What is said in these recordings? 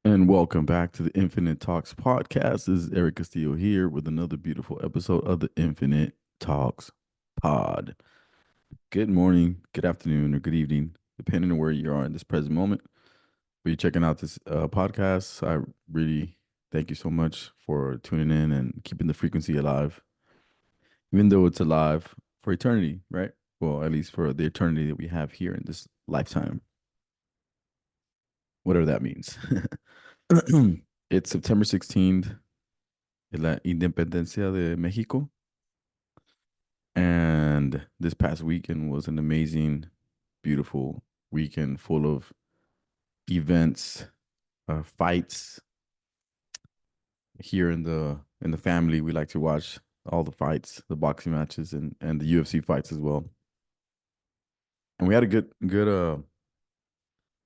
And welcome back to the Infinite Talks podcast. This is Eric Castillo here with another beautiful episode of the Infinite Talks pod. Good morning, good afternoon, or good evening, depending on where you are in this present moment. For you checking out this podcast, I really thank you so much for tuning in and keeping the frequency alive, even though it's alive for eternity, right? Well, at least for the eternity that we have here in this lifetime, whatever that means. It's September 16th, la Independencia de México. And this past weekend was an amazing, beautiful weekend full of events, fights. Here in the family, we like to watch all the fights, the boxing matches and the UFC fights as well. And we had a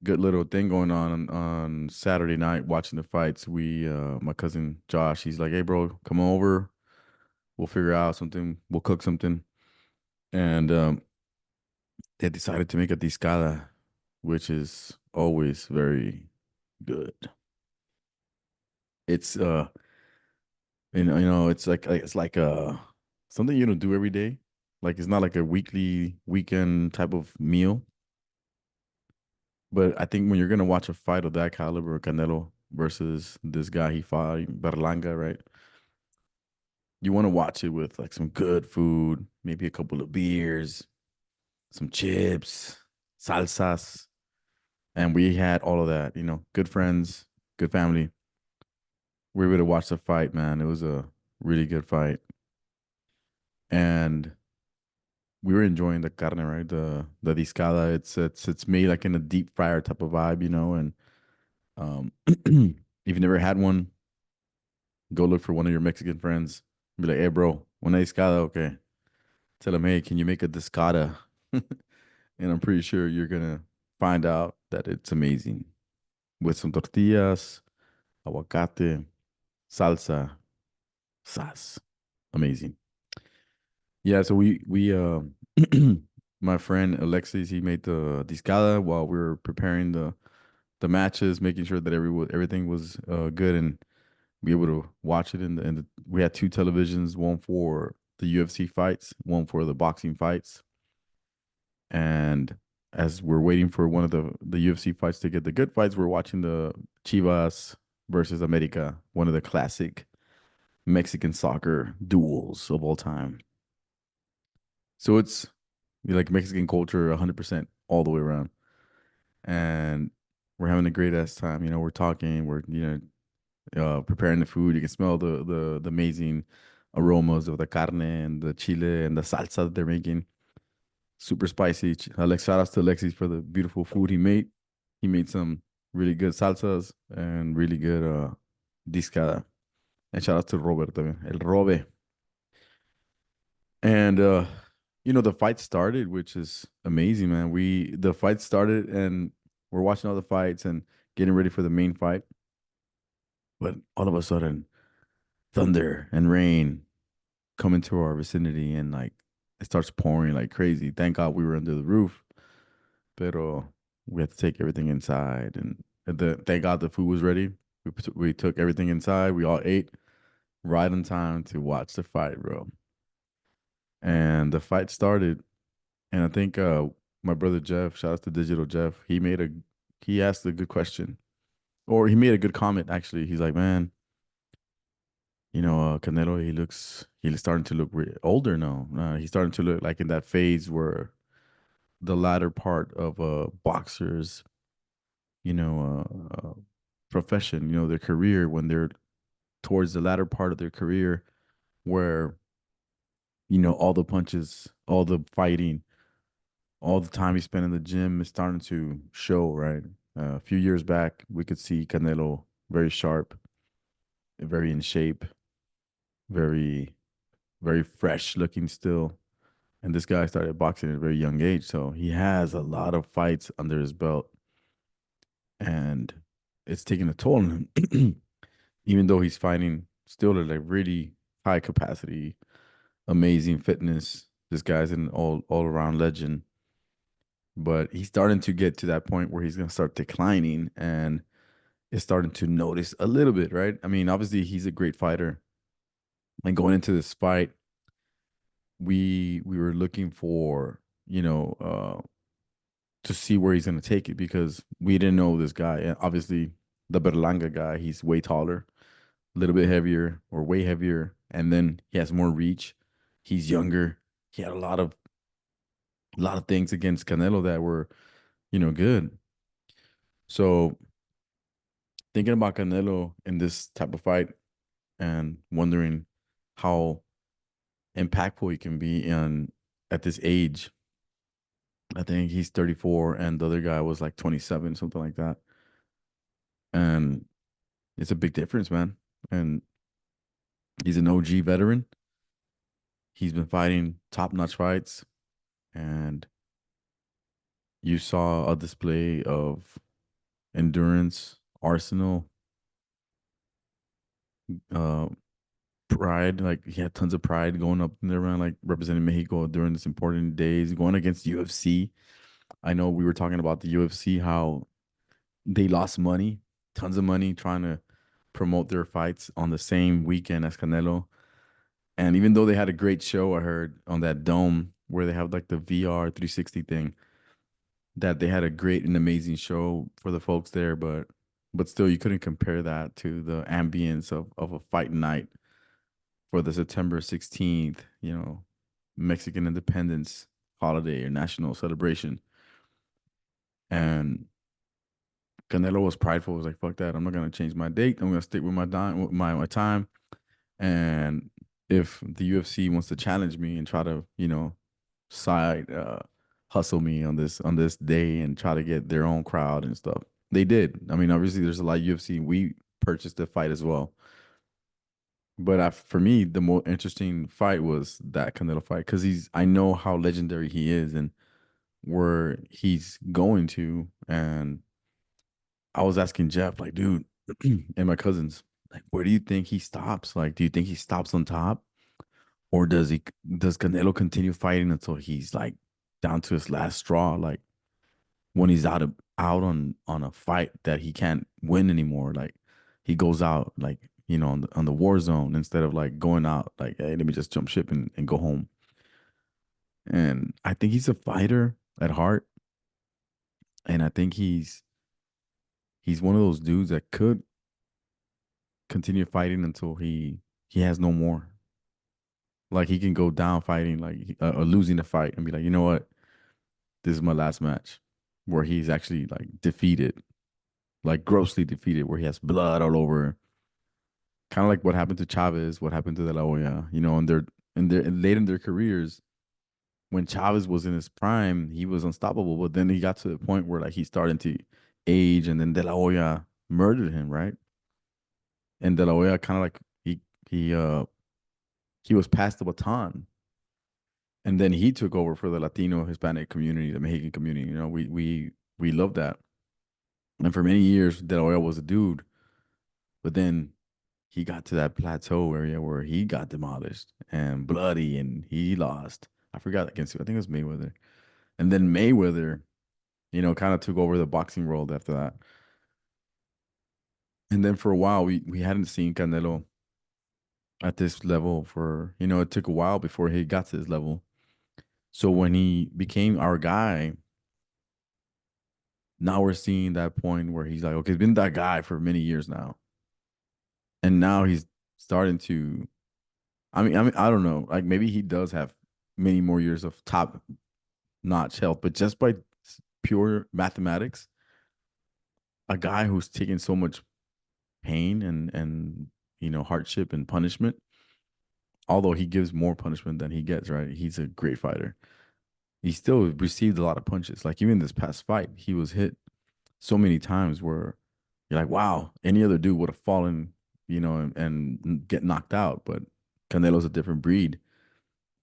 good little thing going on Saturday night watching the fights. We my cousin Josh, he's like, "Hey bro, come on over. We'll figure out something. We'll cook something." And they decided to make a discada, which is always very good. It's it's like something you don't do every day. Like it's not like a weekly weekend type of meal. But I think when you're gonna watch a fight of that caliber, Canelo versus this guy he fought, Berlanga, right? You want to watch it with like some good food, maybe a couple of beers, some chips, salsas, and we had all of that. Good friends, good family. We were able to watch the fight, man. It was a really good fight, and we were enjoying the carne, right? The discada. It's made like in a deep fryer type of vibe, and if you've never had one, go look for one of your Mexican friends. Be like, hey, bro, una discada, okay? Tell them, hey, can you make a discada? And I'm pretty sure you're gonna find out that it's amazing with some tortillas, aguacate, salsa, sas. Amazing. Yeah, so we my friend Alexis, he made the discada while we were preparing the matches, making sure that everything was good and be able to watch it in the we had two televisions, one for the UFC fights, one for the boxing fights. And as we're waiting for one of the UFC fights to get the good fights, we're watching the Chivas versus America, one of the classic Mexican soccer duels of all time. So it's like Mexican culture 100% all the way around. And we're having a great ass time. We're talking, we're, preparing the food. You can smell the amazing aromas of the carne and the chile and the salsa that they're making. Super spicy. Alex, shout outs to Alexis for the beautiful food he made. He made some really good salsas and really good discada. And shout out to Robert también, El Robe. And the fight started, which is amazing, man. The fight started and we're watching all the fights and getting ready for the main fight. But all of a sudden, thunder and rain come into our vicinity and like it starts pouring like crazy. Thank God we were under the roof. Pero we had to take everything inside and thank God the food was ready. We took everything inside. We all ate right on time to watch the fight, bro. And the fight started. And I think my brother Jeff, shout out to Digital Jeff, he asked a good question. Or he made a good comment actually. He's like, man, Canelo, he's starting to look older now. He's starting to look like in that phase where the latter part of a boxer's, profession, their career, when they're towards the latter part of their career, where all the punches, all the fighting, all the time he spent in the gym is starting to show, right? A few years back, we could see Canelo very sharp, very in shape, very, very fresh looking still. And this guy started boxing at a very young age. So he has a lot of fights under his belt. And it's taking a toll on him. Even though he's fighting still at like really high capacity, amazing fitness. This guy's an all around legend. But he's starting to get to that point where he's gonna start declining. And is starting to notice a little bit, right? I mean, obviously he's a great fighter. And going into this fight, we were looking for, to see where he's gonna take it because we didn't know this guy. And obviously the Berlanga guy, he's way taller, a little bit heavier or way heavier, and then he has more reach. He's younger. He had a lot of things against Canelo that were, good. So thinking about Canelo in this type of fight and wondering how impactful he can be in at this age. I think he's 34 and the other guy was like 27, something like that. And it's a big difference, man. And he's an OG veteran. He's been fighting top-notch fights and you saw a display of endurance, arsenal, uh pride. Like he had tons of pride going up there around like representing Mexico during this important days, going against UFC. I know we were talking about the UFC, how they lost money, tons of money trying to promote their fights on the same weekend as Canelo. And even though they had a great show, I heard on that dome where they have like the VR 360 thing, that they had a great and amazing show for the folks there, but still you couldn't compare that to the ambience of a fight night for the September 16th, Mexican independence holiday or national celebration. And Canelo was prideful. He was like, fuck that. I'm not gonna change my date. I'm gonna stick with my time. And if the UFC wants to challenge me and try to, side hustle me on this day and try to get their own crowd and stuff. They did. I mean, obviously there's a lot of UFC. We purchased the fight as well. But for me, the more interesting fight was that Canelo fight because I know how legendary he is and where he's going to. And I was asking Jeff, like, dude, and my cousins, like, where do you think he stops? Like, do you think he stops on top, or does Canelo continue fighting until he's like down to his last straw? Like when he's out on a fight that he can't win anymore, like he goes out like on the war zone instead of like going out like, hey, let me just jump ship and go home. And I think he's a fighter at heart, and I think he's one of those dudes that could continue fighting until he has no more. Like he can go down fighting like or losing the fight and be like, you know what, this is my last match, where he's actually like defeated, like grossly defeated, where he has blood all over. Kind of like what happened to Chavez, what happened to De La Hoya, in their late in their careers. When Chavez was in his prime, he was unstoppable. But then he got to the point where like he started to age, and then De La Hoya murdered him, right? And De La Hoya kind of like he uh he was passed the baton, and then he took over for the Latino Hispanic community, the Mexican community. We love that. And for many years, De La Hoya was a dude, but then he got to that plateau area where he got demolished and bloody, and he lost. I forgot against who. I think it was Mayweather, and then Mayweather, kind of took over the boxing world after that. And then for a while, we hadn't seen Canelo at this level for, it took a while before he got to this level. So when he became our guy, now we're seeing that point where he's like, okay, he's been that guy for many years now. And now he's starting to, I mean, I don't know. Like maybe he does have many more years of top notch health, but just by pure mathematics, a guy who's taken so much pain and hardship and punishment, although he gives more punishment than he gets, right? He's a great fighter. He still received a lot of punches. Like even this past fight, he was hit so many times where you're like, wow, any other dude would have fallen, and get knocked out. But Canelo's a different breed.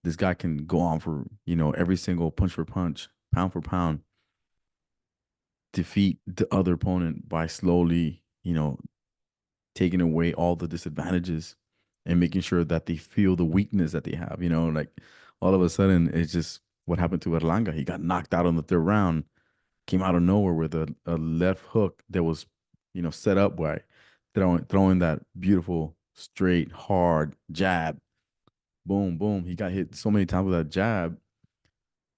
This guy can go on for, every single punch for punch, pound for pound, defeat the other opponent by slowly, taking away all the disadvantages and making sure that they feel the weakness that they have. Like all of a sudden, it's just what happened to Berlanga. He got knocked out on the third round, came out of nowhere with a left hook that was, set up by throwing that beautiful, straight, hard jab. Boom, boom. He got hit so many times with that jab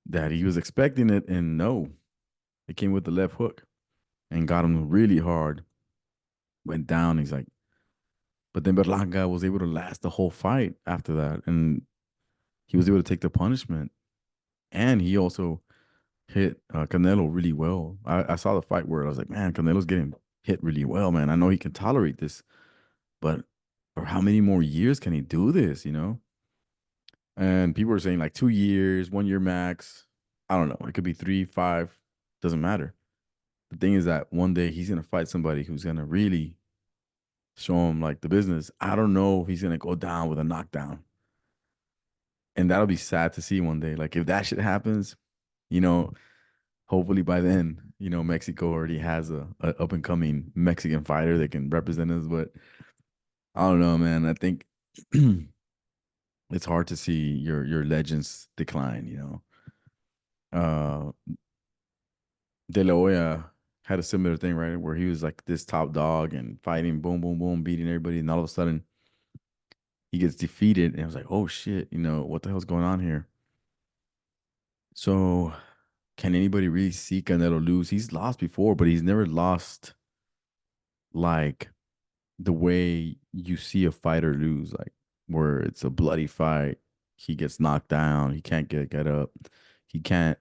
that he was expecting it, and no, it came with the left hook and got him really hard. Went down. He's like, but then Berlanga was able to last the whole fight after that, and he was able to take the punishment. And he also hit Canelo really well. I saw the fight where I was like, man, Canelo's getting hit really well, man. I know he can tolerate this, but for how many more years can he do this? And people were saying like 2 years, 1 year max. I don't know. It could be three, five. Doesn't matter. The thing is that one day he's gonna fight somebody who's gonna really show him like the business. I don't know if he's gonna go down with a knockdown, and that'll be sad to see one day. Like if that shit happens, you know, hopefully by then, Mexico already has a up and coming Mexican fighter that can represent us. But I don't know, man. I think it's hard to see your legends decline. De La Hoya had a similar thing, right? Where he was like this top dog and fighting, boom, boom, boom, beating everybody, and all of a sudden he gets defeated, and I was like, oh shit, what the hell's going on here? So can anybody really see Canelo lose? He's lost before, but he's never lost like the way you see a fighter lose, like where it's a bloody fight. He gets knocked down. He can't get up. He can't,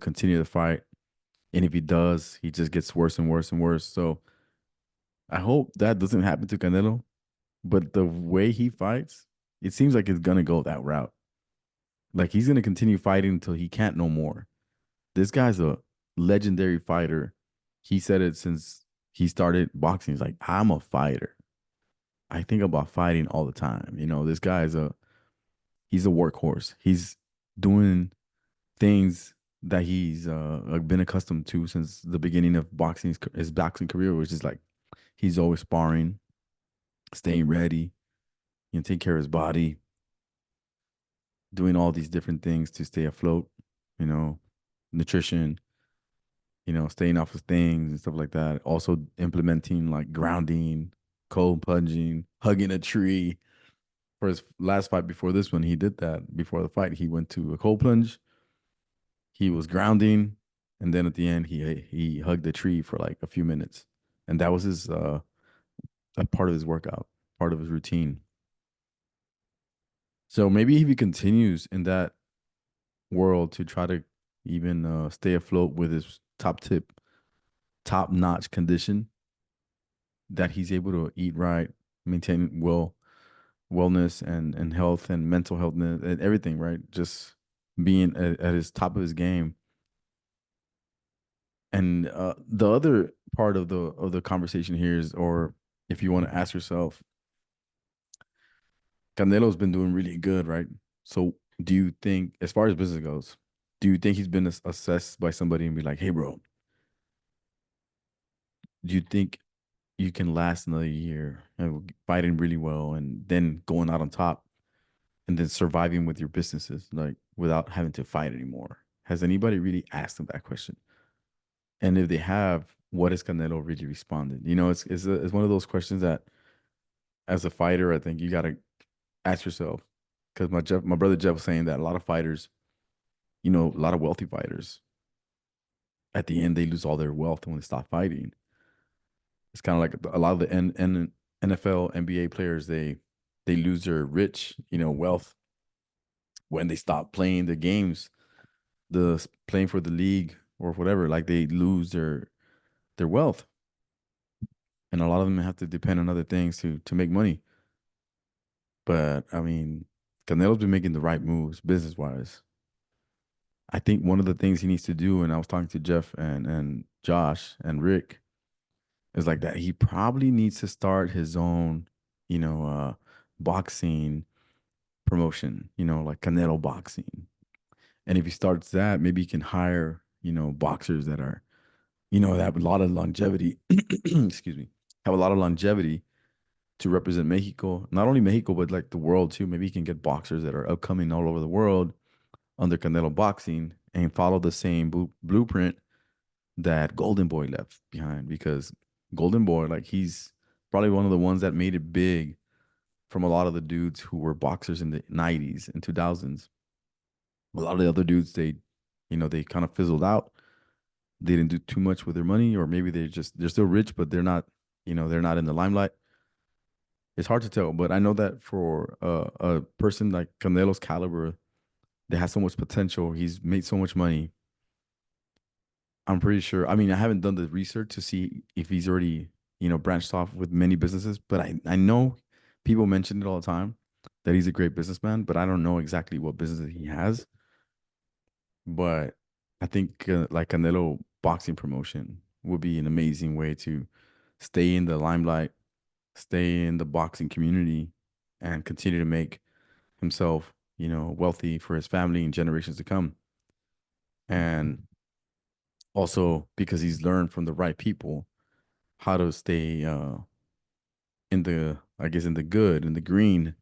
continue the fight. And if he does, he just gets worse and worse and worse. So I hope that doesn't happen to Canelo. But the way he fights, it seems like it's gonna go that route. Like he's gonna continue fighting until he can't no more. This guy's a legendary fighter. He said it since he started boxing. He's like, I'm a fighter. I think about fighting all the time. This guy is he's a workhorse. He's doing things that he's been accustomed to since the beginning of boxing his boxing career, which is like he's always sparring, staying ready, take care of his body, doing all these different things to stay afloat, you know, nutrition, staying off of things and stuff like that. Also implementing like grounding, cold plunging, hugging a tree. For his last fight before this one, he did that. Before the fight, he went to a cold plunge. He was grounding, and then at the end, he hugged the tree for like a few minutes, and that was his a part of his workout, part of his routine. So maybe if he continues in that world to try to even stay afloat with his top notch condition, that he's able to eat right, maintain wellness and health and mental health and everything, right? Just being at his top of his game. And the other part of the conversation here is, or if you want to ask yourself, Canelo's been doing really good, right? So do you think, as far as business goes, do you think he's been assessed by somebody and be like, hey, bro, do you think you can last another year fighting really well and then going out on top and then surviving with your businesses, like without having to fight anymore? Has anybody really asked him that question? And if they have, what has Canelo really responded? It's one of those questions that, as a fighter, I think you got to ask yourself. Because my brother Jeff was saying that a lot of fighters, a lot of wealthy fighters, at the end they lose all their wealth when they stop fighting. It's kind of like a lot of the NFL, NBA players, they lose their rich, wealth when they stop playing the games, playing for the league or whatever. Like they lose their wealth, and a lot of them have to depend on other things to make money. But I mean, Canelo's been making the right moves business wise. I think one of the things he needs to do, and I was talking to Jeff and Josh and Rick, is like that he probably needs to start his own, you know, uh, boxing promotion, like Canelo Boxing. And if he starts that, maybe he can hire, boxers that are, that have a lot of longevity. Excuse me, have a lot of longevity to represent Mexico, not only Mexico, but like the world too. Maybe he can get boxers that are upcoming all over the world under Canelo Boxing and follow the same blueprint that Golden Boy left behind. Because golden boy. Like he's probably one of the ones that made it big from a lot of the dudes who were boxers in the 90s and 2000s. A lot of the other dudes, they kind of fizzled out. They didn't do too much with their money, or maybe they're still rich, but they're not in the limelight. It's hard to tell, but I know that for a person like Canelo's caliber, that has so much potential. He's made so much money. I'm pretty sure. I mean, I haven't done the research to see if he's already, branched off with many businesses, but I know people mention it all the time that he's a great businessman, but I don't know exactly what business he has. But I think like Canelo boxing promotion would be an amazing way to stay in the limelight, stay in the boxing community, and continue to make himself, wealthy for his family and generations to come. And also because he's learned from the right people how to stay in the, I guess, in the good, in the green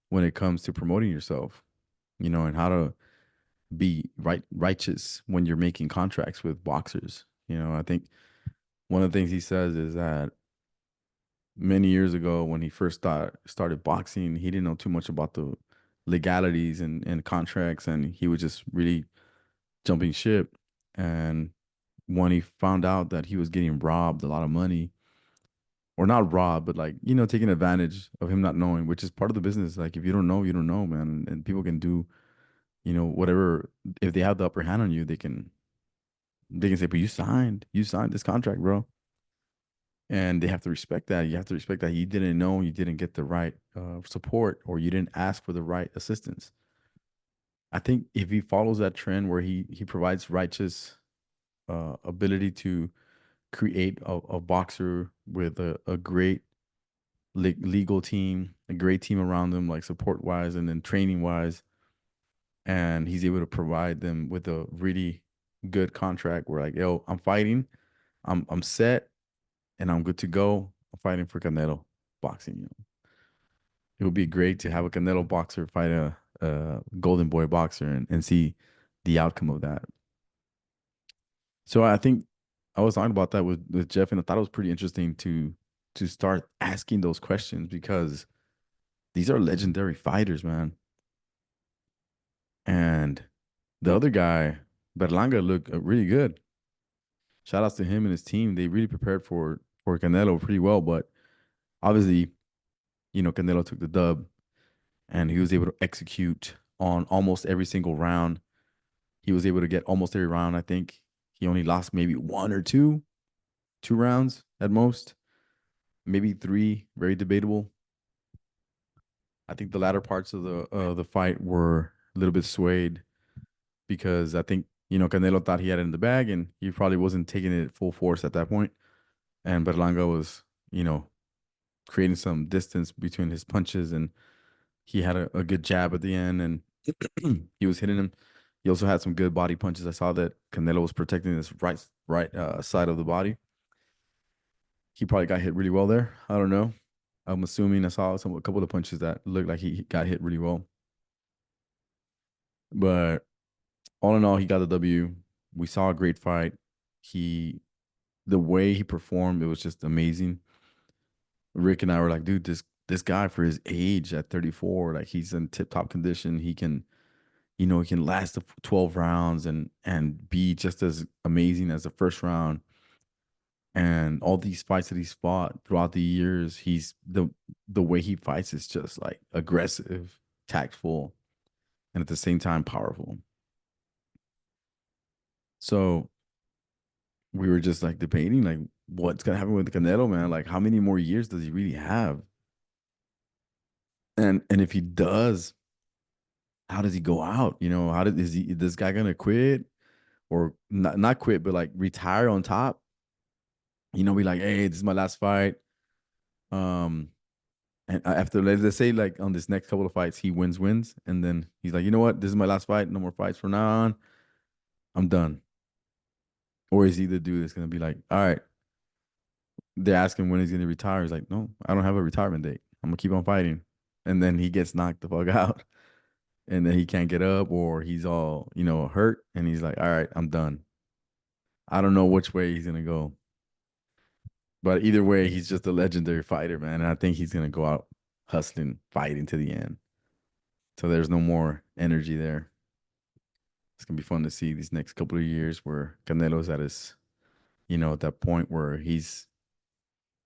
when it comes to promoting yourself, and how to be righteous when you're making contracts with boxers. I think one of the things he says is that many years ago when he first started boxing, he didn't know too much about the legalities and contracts, and he was just really jumping ship. And when he found out that he was getting robbed a lot of money, or not robbed, but like, taking advantage of him not knowing, which is part of the business. Like if you don't know, you don't know, man. And people can do, whatever. If they have the upper hand on you, they can say, but you signed this contract, bro. And they have to respect that. You have to respect that you didn't know, you didn't get the right support, or you didn't ask for the right assistance. I think if he follows that trend where he provides righteous ability to create a boxer with a great legal team, a great team around them, like support wise and then training wise, and he's able to provide them with a really good contract where like, yo, I'm fighting, I'm set, and I'm good to go. I'm fighting for Canelo boxing. It would be great to have a Canelo boxer fight a Golden Boy boxer and see the outcome of that. So I think I was talking about that with Jeff, and I thought it was pretty interesting to start asking those questions because these are legendary fighters, man. And the other guy, Berlanga, looked really good. Shout outs to him and his team. They really prepared for Canelo pretty well, but obviously, Canelo took the dub and he was able to execute on almost every single round. He was able to get almost every round. I think he only lost maybe one or two rounds at most, maybe three, very debatable. I think the latter parts of the fight were a little bit swayed because I think Canelo thought he had it in the bag and he probably wasn't taking it full force at that point. And Berlanga was, you know, creating some distance between his punches, and he had a good jab at the end, and he was hitting him. He also had some good body punches. I saw that Canelo was protecting his right side of the body. He probably got hit really well there. I don't know. I'm assuming I saw a couple of punches that looked like he got hit really well. But all in all, he got the W. We saw a great fight. He The way he performed, it was just amazing. Rick and I were like, dude, this guy for his age at 34, like he's in tip top condition. He can last the 12 rounds and be just as amazing as the first round. And all these fights that he's fought throughout the years, the way he fights is just like aggressive, tactful, and at the same time powerful. So we were just like debating like what's gonna happen with Canelo, man. Like how many more years does he really have? And if he does, how does he go out? Is this guy gonna quit or not quit, but like retire on top? Be like, hey, this is my last fight. Um, and after let's say like on this next couple of fights, he wins, and then he's like, you know what, this is my last fight. No more fights from now on. I'm done. Or is he the dude that's gonna be like, all right? They ask him when he's gonna retire. He's like, no, I don't have a retirement date. I'm gonna keep on fighting. And then he gets knocked the fuck out, and then he can't get up, or he's all hurt, and he's like, all right, I'm done. I don't know which way he's gonna go. But either way, he's just a legendary fighter, man. And I think he's gonna go out hustling, fighting to the end. So there's no more energy there. It's gonna be fun to see these next couple of years where Canelo's at his, at that point where he's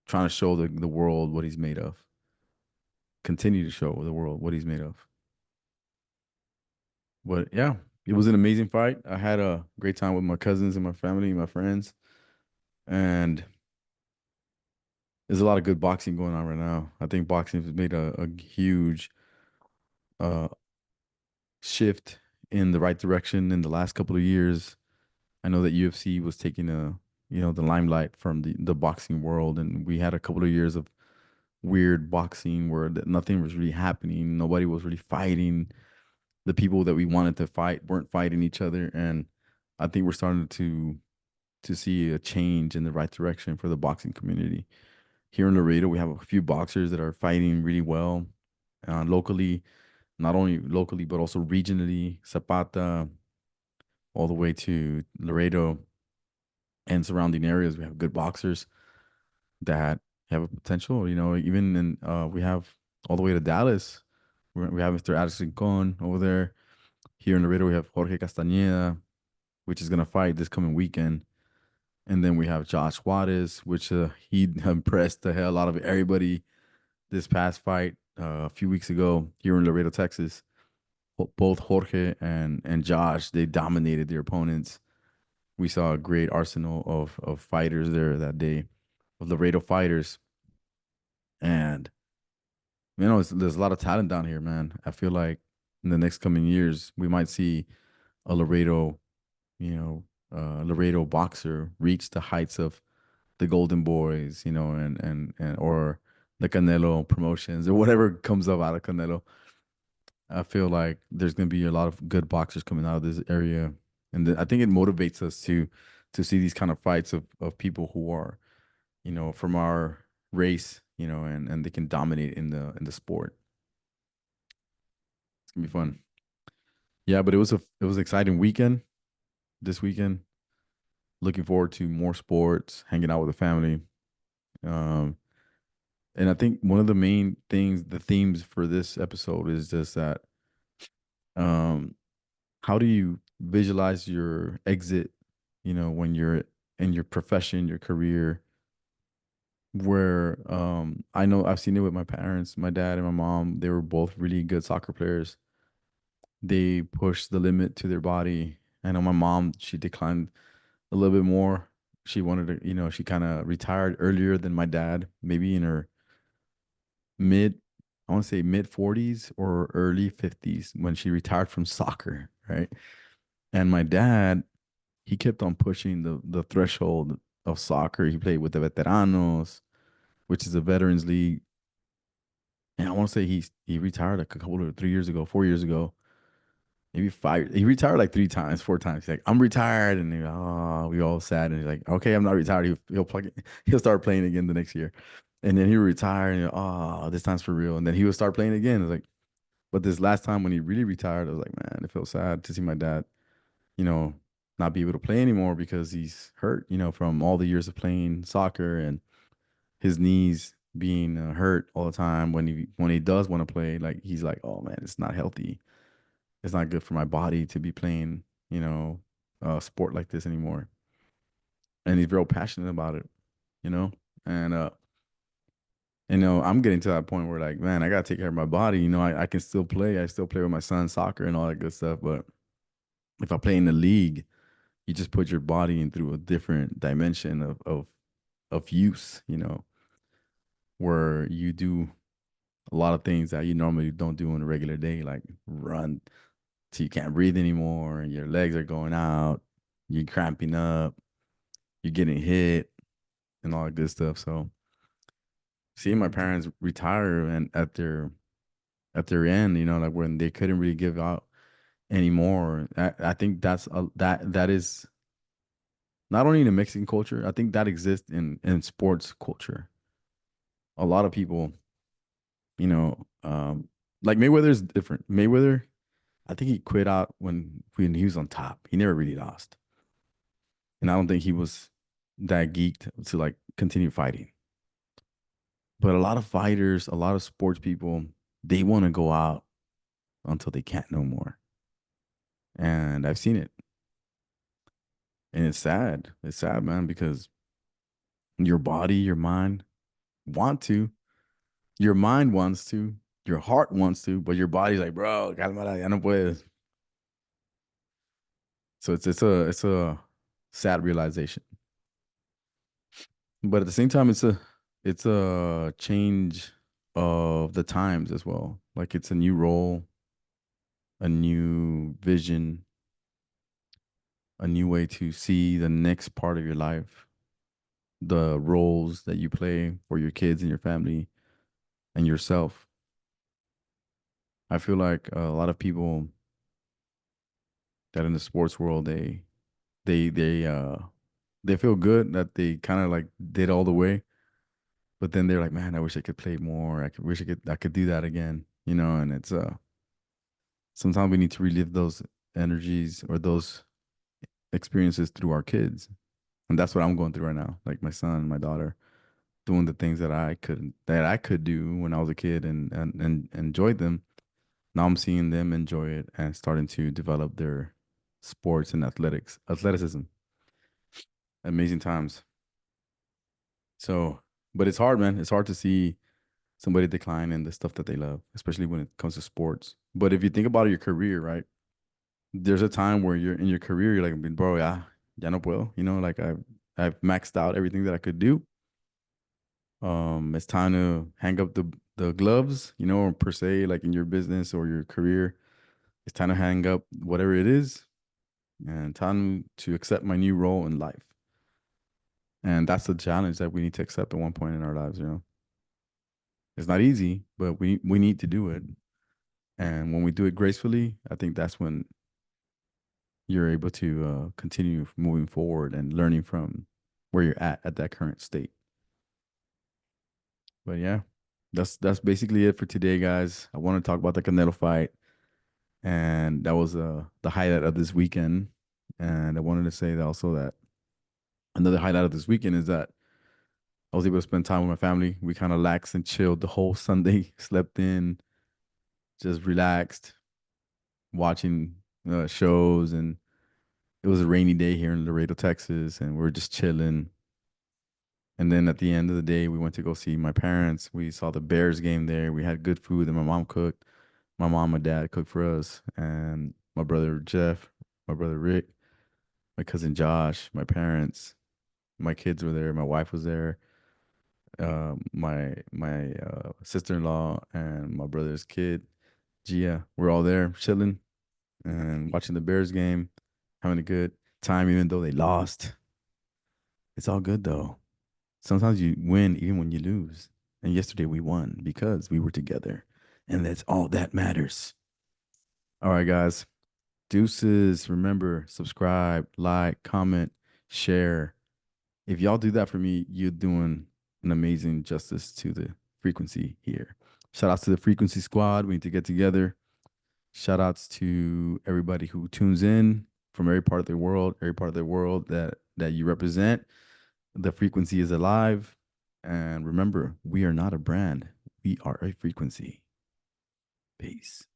trying to show the world what he's made of. Continue to show the world what he's made of. But yeah, it was an amazing fight. I had a great time with my cousins and my family and my friends. And there's a lot of good boxing going on right now. I think boxing has made a huge uh shift in the right direction in the last couple of years. I know that UFC was taking the limelight from the boxing world, and we had a couple of years of weird boxing where nothing was really happening. Nobody was really fighting. The people that we wanted to fight weren't fighting each other, and I think we're starting to see a change in the right direction for the boxing community. Here in Laredo, we have a few boxers that are fighting really well, locally, not only locally but also regionally. Zapata, all the way to Laredo and surrounding areas, we have good boxers that have a potential. Even in we have all the way to Dallas. We have Mr. Alex Rincon over there. Here in Laredo, we have Jorge Castañeda, which is gonna fight this coming weekend. And then we have Josh Juarez, which he impressed the hell out of everybody this past fight a few weeks ago here in Laredo, Texas. Both Jorge and Josh, they dominated their opponents. We saw a great arsenal of fighters there that day, of Laredo fighters, and there's a lot of talent down here, man. I feel like in the next coming years we might see a you know, Laredo boxer reach the heights of the Golden Boys, and or the Canelo promotions or whatever comes up out of Canelo. I feel like there's going to be a lot of good boxers coming out of this area, and I think it motivates us to see these kind of fights of people who are, from our race, and they can dominate in the sport. It's gonna be fun. Yeah, but it was an exciting weekend this weekend. Looking forward to more sports, hanging out with the family. Um, and I think one of the main things, the themes for this episode is just that, um, how do you visualize your exit, when you're in your profession, your career, where I know I've seen it with my parents, my dad and my mom, they were both really good soccer players. They pushed the limit to their body. I know my mom, she declined a little bit more. She wanted to, she kind of retired earlier than my dad, maybe in her mid, I want to say mid 40s or early 50s when she retired from soccer, right? And my dad, he kept on pushing the threshold of soccer. He played with the veteranos, which is a veterans league. And I want to say he retired like a couple of 3 years ago, 4 years ago, maybe five. He retired like three times, four times. He's like, I'm retired, and we all sad. And he's like, okay, I'm not retired. He'll plug it. He'll start playing again the next year, and then he'll retire. And this time's for real. And then he would start playing again. It's like, but this last time when he really retired, I was like, man, it felt sad to see my dad, you know, not be able to play anymore because he's hurt, from all the years of playing soccer and his knees being hurt all the time when he does want to play. Like he's like, oh man, it's not healthy. It's not good for my body to be playing, a sport like this anymore. And he's real passionate about it, you know. And I'm getting to that point where like, man, I gotta take care of my body. I can still play. I still play with my son soccer and all that good stuff. But if I play in the league, you just put your body in through a different dimension of use, where you do a lot of things that you normally don't do on a regular day, like run till you can't breathe anymore, and your legs are going out, you're cramping up, you're getting hit, and all that good stuff. So seeing my parents retire and at their end, like when they couldn't really give out anymore, I think that is not only in the Mexican culture. I think that exists in sports culture. A lot of people, you know, um, like Mayweather is different. Mayweather, I think he quit out when he was on top. He never really lost, and I don't think he was. that geeked to like continue fighting. But a lot of fighters, a lot of sports people, they want to go out until they can't no more. And I've seen it. And it's sad. It's sad, man, because your body, your mind want to. Your mind wants to. Your heart wants to, but your body's like, bro, calma, ya no puedes. So it's a sad realization. But at the same time, it's a change of the times as well. Like it's a new role, a new vision, a new way to see the next part of your life, the roles that you play for your kids and your family and yourself. I feel like a lot of people that in the sports world they they uh they feel good that they kind of like did all the way, but then they're like, man, I wish I could play more. I could do that again, and it's sometimes we need to relive those energies or those experiences through our kids. And that's what I'm going through right now. Like my son and my daughter doing the things that I could do when I was a kid and enjoyed them. Now I'm seeing them enjoy it and starting to develop their sports and athleticism. Amazing times. So, but it's hard, man. It's hard to see somebody decline in the stuff that they love, especially when it comes to sports. But if you think about your career, right? There's a time where you're in your career, you're like, bro, ya no puedo. Like I've maxed out everything that I could do. It's time to hang up the gloves, or per se, like in your business or your career. It's time to hang up whatever it is and time to accept my new role in life. And that's the challenge that we need to accept at one point in our lives. It's not easy, but we need to do it. And when we do it gracefully, I think that's when you're able to continue moving forward and learning from where you're at that current state. But yeah, that's basically it for today, guys. I want to talk about the Canelo fight, and that was the highlight of this weekend. And I wanted to say that also that another highlight of this weekend is that I was able to spend time with my family. We kind of laxed and chilled the whole Sunday, slept in, just relaxed, watching shows, and it was a rainy day here in Laredo, Texas, and we were just chilling. And then at the end of the day, we went to go see my parents. We saw the Bears game there. We had good food that my mom cooked. My mom and dad cooked for us, and my brother Jeff, my brother Rick, my cousin Josh, my parents, my kids were there. My wife was there. My sister-in-law and my brother's kid, Gia, we're all there chilling and watching the Bears game, having a good time, even though they lost. It's all good though. Sometimes you win even when you lose. And yesterday we won because we were together. And that's all that matters. All right, guys. Deuces. Remember, subscribe, like, comment, share. If y'all do that for me, you're doing an amazing justice to the frequency here. Shout outs to the frequency squad. We need to get together. Shout outs to everybody who tunes in from every part of the world that you represent. The frequency is alive. And remember, we are not a brand. We are a frequency. Peace.